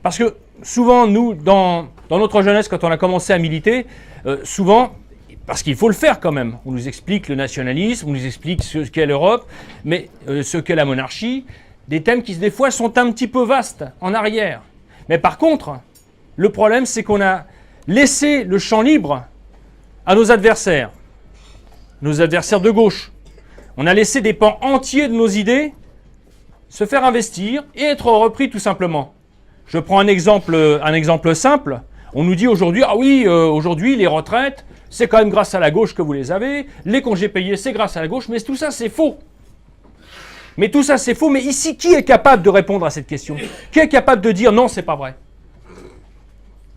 Parce que souvent, nous, dans notre jeunesse, quand on a commencé à militer, souvent, parce qu'il faut le faire quand même, on nous explique le nationalisme, on nous explique ce qu'est l'Europe, mais ce qu'est la monarchie, des thèmes qui, des fois, sont un petit peu vastes, en arrière. Mais par contre, le problème, c'est qu'on a laissé le champ libre à nos adversaires de gauche. On a laissé des pans entiers de nos idées se faire investir et être repris tout simplement. Je prends un exemple simple. On nous dit aujourd'hui, ah oui, aujourd'hui les retraites, c'est quand même grâce à la gauche que vous les avez, les congés payés, c'est grâce à la gauche, mais tout ça c'est faux. Mais tout ça c'est faux, mais ici, qui est capable de répondre à cette question? Qui est capable de dire non, c'est pas vrai?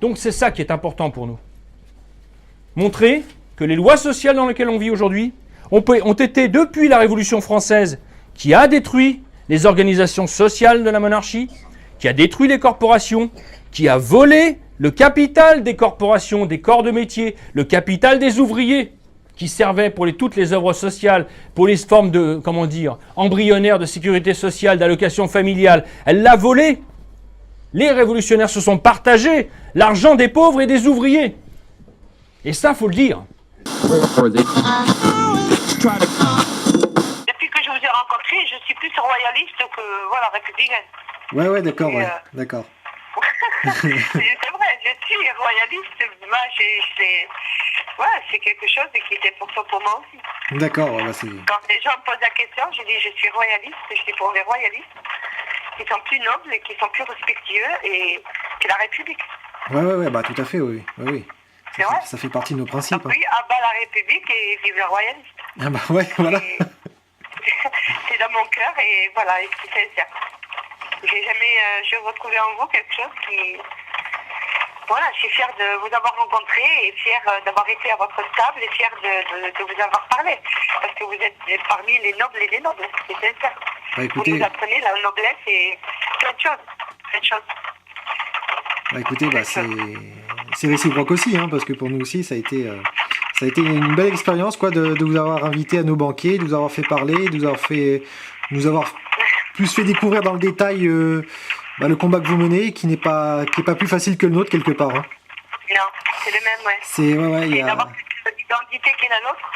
Donc c'est ça qui est important pour nous. Montrer que les lois sociales dans lesquelles on vit aujourd'hui ont été, depuis la Révolution française, qui a détruit les organisations sociales de la monarchie, qui a détruit les corporations, qui a volé le capital des corporations, des corps de métier, le capital des ouvriers, qui servaient pour toutes les œuvres sociales, pour les formes de, embryonnaires de sécurité sociale, d'allocation familiale. Elle l'a volé. Les révolutionnaires se sont partagés l'argent des pauvres et des ouvriers. Et ça, faut le dire. Depuis que je vous ai rencontré, je suis plus royaliste que républicaine. Ouais, d'accord, d'accord. C'est vrai, je suis royaliste. Moi, c'est quelque chose qui est important pour moi aussi. D'accord, Quand les gens me posent la question, je dis je suis royaliste, je suis pour les royalistes qui sont plus nobles et qui sont plus respectueux et que la République. Ouais, bah tout à fait, oui. C'est vrai. Ça fait partie de nos principes. Oui, à bas la République et vive le royaliste. Ah bah ouais, voilà. C'est dans mon cœur et voilà, et c'est sincère. Je retrouvais en vous quelque chose qui... Voilà, je suis fière de vous avoir rencontré et fière d'avoir été à votre table et fière de vous avoir parlé. Parce que vous êtes parmi les nobles et les nobles, c'est sincère. Bah, écoutez... Vous nous apprenez la noblesse et plein de choses. Bah écoutez, c'est réciproque aussi, parce que pour nous aussi, ça a été une belle expérience de vous avoir invité à nos banquets, de vous avoir fait parler, de nous avoir plus fait découvrir dans le détail le combat que vous menez, qui n'est pas plus facile que le nôtre quelque part. Non, c'est le même, ouais. Il y a... d'avoir cette identité qui est la nôtre,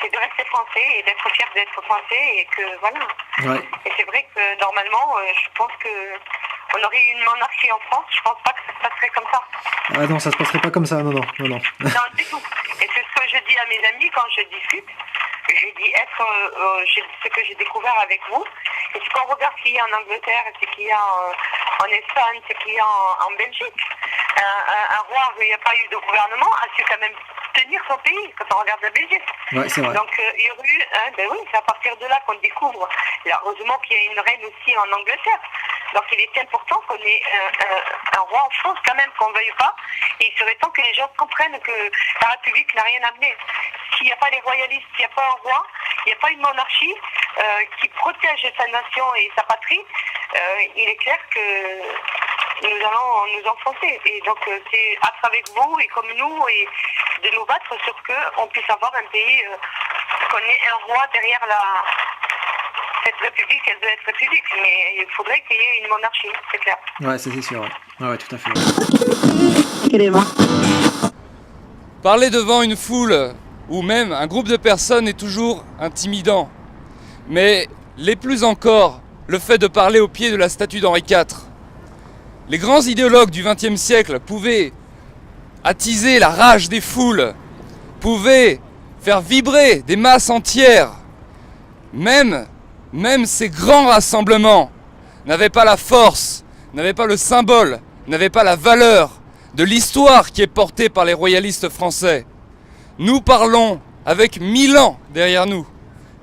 c'est de rester français et d'être fier d'être français et que voilà. Ouais. Et c'est vrai que normalement, je pense que on aurait eu une monarchie en France, je pense pas que ça se passerait comme ça. Ah non, ça se passerait pas comme ça, non. Non, du tout. Et c'est ce que je dis à mes amis quand je discute. Je dis ce que j'ai découvert avec vous. Et ce qu'on regarde ce qu'il y a en Angleterre, ce qu'il y a en Espagne, ce qu'il y a en Belgique. Un roi où il n'y a pas eu de gouvernement a su quand même tenir son pays quand on regarde la Belgique. Ouais, c'est vrai. Donc il y aurait eu, oui, c'est à partir de là qu'on découvre. Et heureusement qu'il y a une reine aussi en Angleterre. Donc il est important qu'on ait un roi en France quand même, qu'on ne veuille pas. Et il serait temps que les gens comprennent que la République n'a rien amené. S'il n'y a pas les royalistes, s'il n'y a pas un roi, il n'y a pas une monarchie qui protège sa nation et sa patrie, il est clair que nous allons nous enfoncer. Et donc c'est être avec vous et comme nous et de nous battre sur qu'on puisse avoir un pays, qu'on ait un roi derrière cette république. Elle doit être république, mais il faudrait qu'il y ait une monarchie, c'est clair. Ouais, c'est sûr. Ouais, tout à fait. Parler devant une foule ou même un groupe de personnes est toujours intimidant. Mais les plus encore, le fait de parler au pied de la statue d'Henri IV. Les grands idéologues du XXe siècle pouvaient attiser la rage des foules, pouvaient faire vibrer des masses entières. Même ces grands rassemblements n'avaient pas la force, n'avaient pas le symbole, n'avaient pas la valeur de l'histoire qui est portée par les royalistes français. Nous parlons avec 1000 ans derrière nous.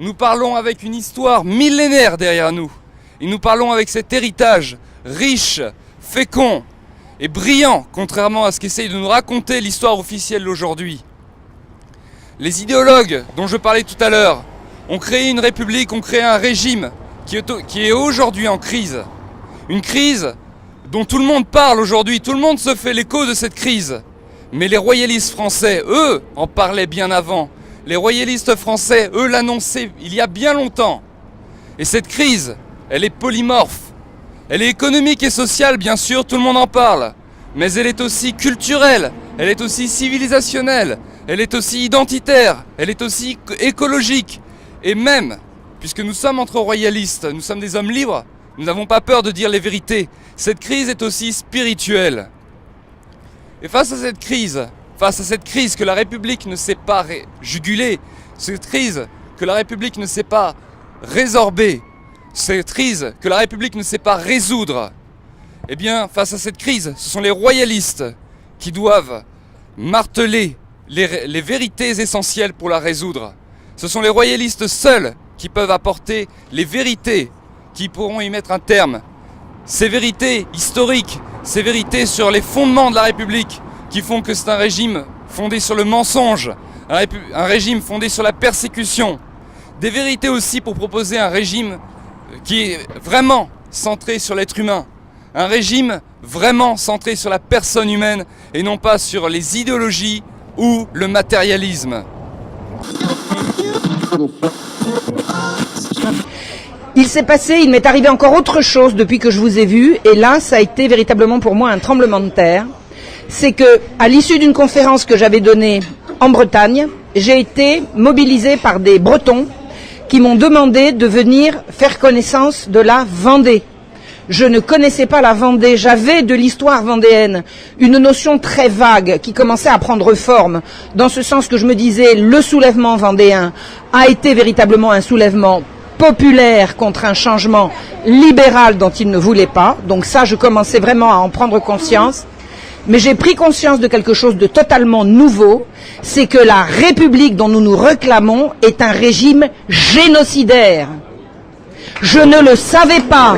Nous parlons avec une histoire millénaire derrière nous. Et nous parlons avec cet héritage riche, fécond et brillant, contrairement à ce qu'essaye de nous raconter l'histoire officielle d'aujourd'hui. Les idéologues dont je parlais tout à l'heure ont créé une république, ont créé un régime qui est aujourd'hui en crise. Une crise dont tout le monde parle aujourd'hui, tout le monde se fait l'écho de cette crise. Mais les royalistes français, eux, en parlaient bien avant. Les royalistes français, eux, l'annonçaient il y a bien longtemps. Et cette crise, elle est polymorphe. Elle est économique et sociale, bien sûr, tout le monde en parle. Mais elle est aussi culturelle, elle est aussi civilisationnelle, elle est aussi identitaire, elle est aussi écologique. Et même, puisque nous sommes entre royalistes, nous sommes des hommes libres, nous n'avons pas peur de dire les vérités. Cette crise est aussi spirituelle. Et face à cette crise que la République ne sait pas juguler, cette crise que la République ne sait pas résorber, cette crise que la République ne sait pas résoudre, eh bien, face à cette crise, ce sont les royalistes qui doivent marteler les vérités essentielles pour la résoudre. Ce sont les royalistes seuls qui peuvent apporter les vérités qui pourront y mettre un terme. Ces vérités historiques, ces vérités sur les fondements de la République qui font que c'est un régime fondé sur le mensonge, un régime fondé sur la persécution. Des vérités aussi pour proposer un régime qui est vraiment centré sur l'être humain. Un régime vraiment centré sur la personne humaine et non pas sur les idéologies ou le matérialisme. Il m'est arrivé encore autre chose depuis que je vous ai vu, et là, ça a été véritablement pour moi un tremblement de terre. C'est que, à l'issue d'une conférence que j'avais donnée en Bretagne, j'ai été mobilisée par des Bretons qui m'ont demandé de venir faire connaissance de la Vendée. Je ne connaissais pas la Vendée, j'avais de l'histoire vendéenne une notion très vague qui commençait à prendre forme, dans ce sens que je me disais le soulèvement vendéen a été véritablement un soulèvement populaire contre un changement libéral dont il ne voulait pas, donc ça je commençais vraiment à en prendre conscience, mais j'ai pris conscience de quelque chose de totalement nouveau, c'est que la République dont nous nous réclamons est un régime génocidaire. Je ne le savais pas.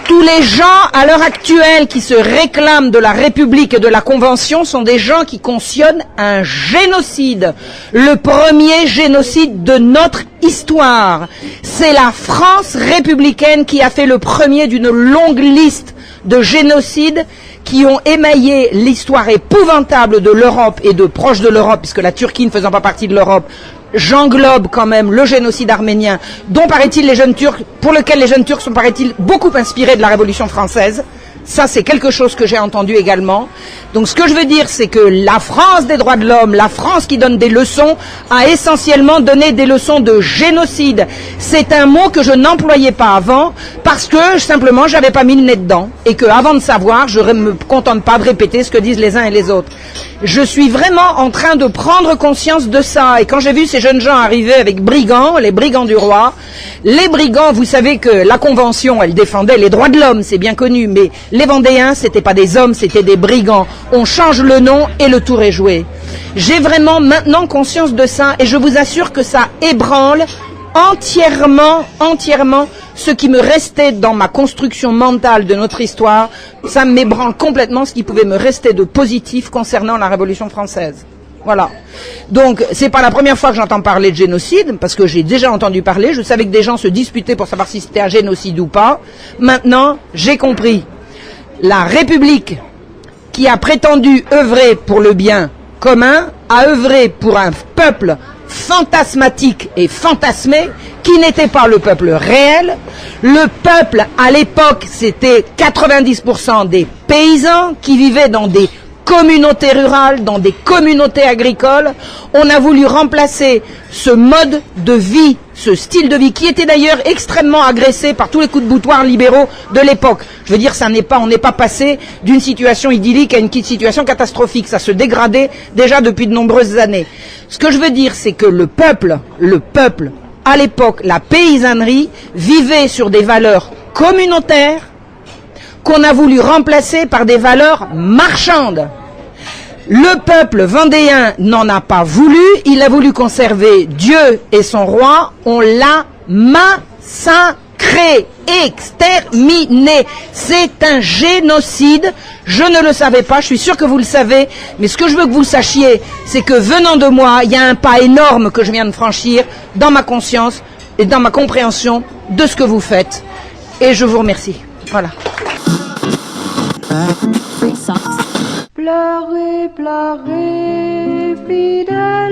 Tous les gens à l'heure actuelle qui se réclament de la République et de la Convention sont des gens qui cautionnent un génocide. Le premier génocide de notre histoire. C'est la France républicaine qui a fait le premier d'une longue liste de génocides qui ont émaillé l'histoire épouvantable de l'Europe et de proches de l'Europe, puisque la Turquie ne faisant pas partie de l'Europe, j'englobe quand même le génocide arménien, dont paraît-il les jeunes Turcs, pour lequel les jeunes Turcs sont paraît-il beaucoup inspirés de la Révolution française. Ça, c'est quelque chose que j'ai entendu également. Donc, ce que je veux dire, c'est que la France des droits de l'homme, la France qui donne des leçons, a essentiellement donné des leçons de génocide. C'est un mot que je n'employais pas avant, parce que, simplement, j'avais pas mis le nez dedans. Et que, avant de savoir, je ne me contente pas de répéter ce que disent les uns et les autres. Je suis vraiment en train de prendre conscience de ça. Et quand j'ai vu ces jeunes gens arriver avec brigands, les brigands du roi, les brigands, vous savez que la Convention, elle défendait les droits de l'homme, c'est bien connu, mais les Vendéens, c'était pas des hommes, c'était des brigands. On change le nom et le tour est joué. J'ai vraiment maintenant conscience de ça et je vous assure que ça ébranle entièrement ce qui me restait dans ma construction mentale de notre histoire. Ça m'ébranle complètement ce qui pouvait me rester de positif concernant la Révolution française. Voilà. Donc, c'est pas la première fois que j'entends parler de génocide, parce que j'ai déjà entendu parler. Je savais que des gens se disputaient pour savoir si c'était un génocide ou pas. Maintenant, j'ai compris. La République, qui a prétendu œuvrer pour le bien commun, a œuvré pour un peuple fantasmatique et fantasmé, qui n'était pas le peuple réel. Le peuple, à l'époque, c'était 90% des paysans qui vivaient dans des communautés rurales, dans des communautés agricoles. On a voulu remplacer ce mode de vie, ce style de vie, qui était d'ailleurs extrêmement agressé par tous les coups de boutoir libéraux de l'époque. Je veux dire, on n'est pas passé d'une situation idyllique à une situation catastrophique. Ça se dégradait déjà depuis de nombreuses années. Ce que je veux dire, c'est que le peuple, à l'époque, la paysannerie, vivait sur des valeurs communautaires qu'on a voulu remplacer par des valeurs marchandes. Le peuple vendéen n'en a pas voulu, il a voulu conserver Dieu et son roi, on l'a massacré, exterminé. C'est un génocide, je ne le savais pas, je suis sûr que vous le savez, mais ce que je veux que vous sachiez, c'est que venant de moi, il y a un pas énorme que je viens de franchir dans ma conscience et dans ma compréhension de ce que vous faites. Et je vous remercie. Voilà. Pleurez, pleurez, fidèles.